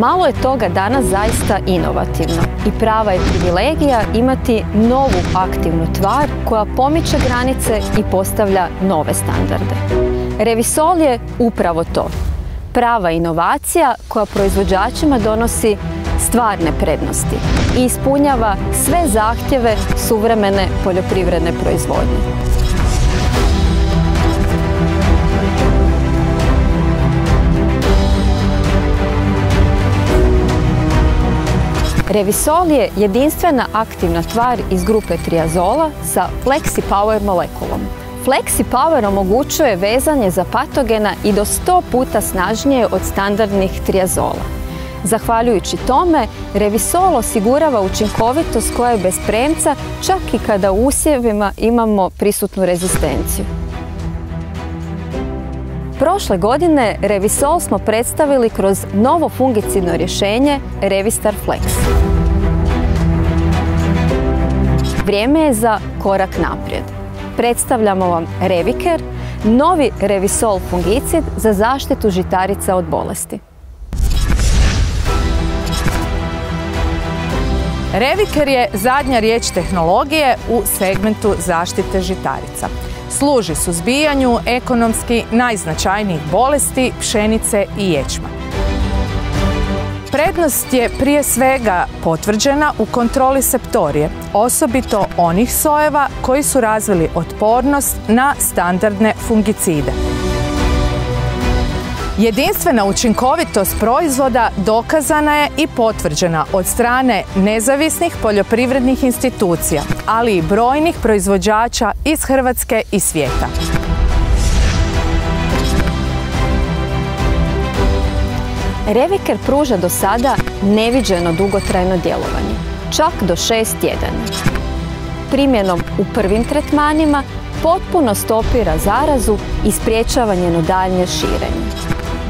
Malo je toga danas zaista inovativno i prava je privilegija imati novu aktivnu tvar koja pomiče granice i postavlja nove standarde. Revisol je upravo to. Prava inovacija koja proizvođačima donosi stvarne prednosti i ispunjava sve zahtjeve suvremene poljoprivredne proizvodnje. Revisol je jedinstvena aktivna tvar iz grupe triazola sa FlexiPower molekulom. FlexiPower omogućuje vezanje za patogena i do 100 puta snažnije od standardnih triazola. Zahvaljujući tome, Revisol osigurava učinkovitost koja je bez premca čak i kada u usjevima imamo prisutnu rezistenciju. Prošle godine Revisol smo predstavili kroz novo fungicidno rješenje Revistar Flex. Vrijeme je za korak naprijed. Predstavljamo vam Reviker, novi Revisol fungicid za zaštitu žitarica od bolesti. Reviker je zadnja riječ tehnologije u segmentu zaštite žitarica. Služi suzbijanju ekonomski najznačajnijih bolesti pšenice i ječma. Prednost je prije svega potvrđena u kontroli septorije, osobito onih sojeva koji su razvili otpornost na standardne fungicide. Jedinstvena učinkovitost proizvoda dokazana je i potvrđena od strane nezavisnih poljoprivrednih institucija, ali i brojnih proizvođača iz Hrvatske i svijeta. Reviker pruža do sada neviđeno dugotrajno djelovanje, čak do 6 tjedana. Primjenom u prvim tretmanima potpuno stopira zarazu i sprječava njeno daljnje širenje.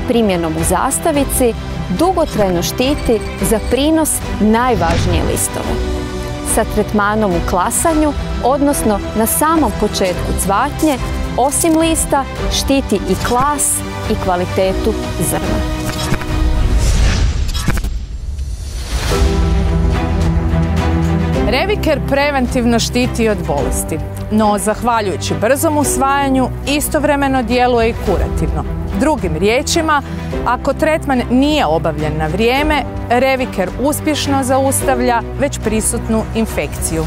Primjenom u zastavici dugotrajno štiti za prinos najvažnije listove. Sa tretmanom u klasanju, odnosno na samom početku cvatnje, osim lista, štiti i klas i kvalitetu zrna. Reviker preventivno štiti od bolesti, no zahvaljujući brzom usvajanju istovremeno djeluje i kurativno. Drugim riječima, ako tretman nije obavljen na vrijeme, Reviker uspješno zaustavlja već prisutnu infekciju.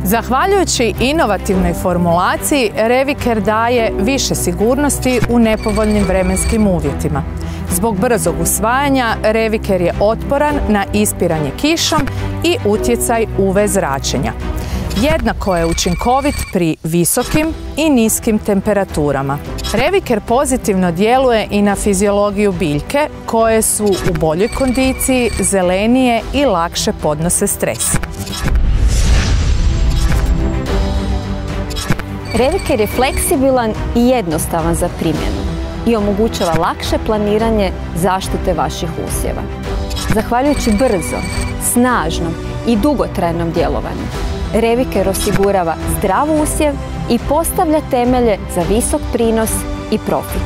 Zahvaljujući inovativnoj formulaciji, Reviker daje više sigurnosti u nepovoljnim vremenskim uvjetima. Zbog brzog usvajanja, Reviker je otporan na ispiranje kišom i utjecaj UV zračenja. Jednako je učinkovit pri visokim i niskim temperaturama. Reviker pozitivno djeluje i na fiziologiju biljke koje su u boljoj kondiciji, zelenije i lakše podnose stres. Reviker je fleksibilan i jednostavan za primjenu i omogućava lakše planiranje zaštite vaših usjeva. Zahvaljujući brzom, snažnom i dugotrajnom djelovanju, Reviker osigurava zdrav usjev i postavlja temelje za visok prinos i profit.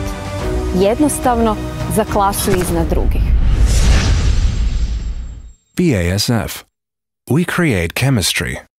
Jednostavno za klasu iznad drugih. BASF. We create chemistry.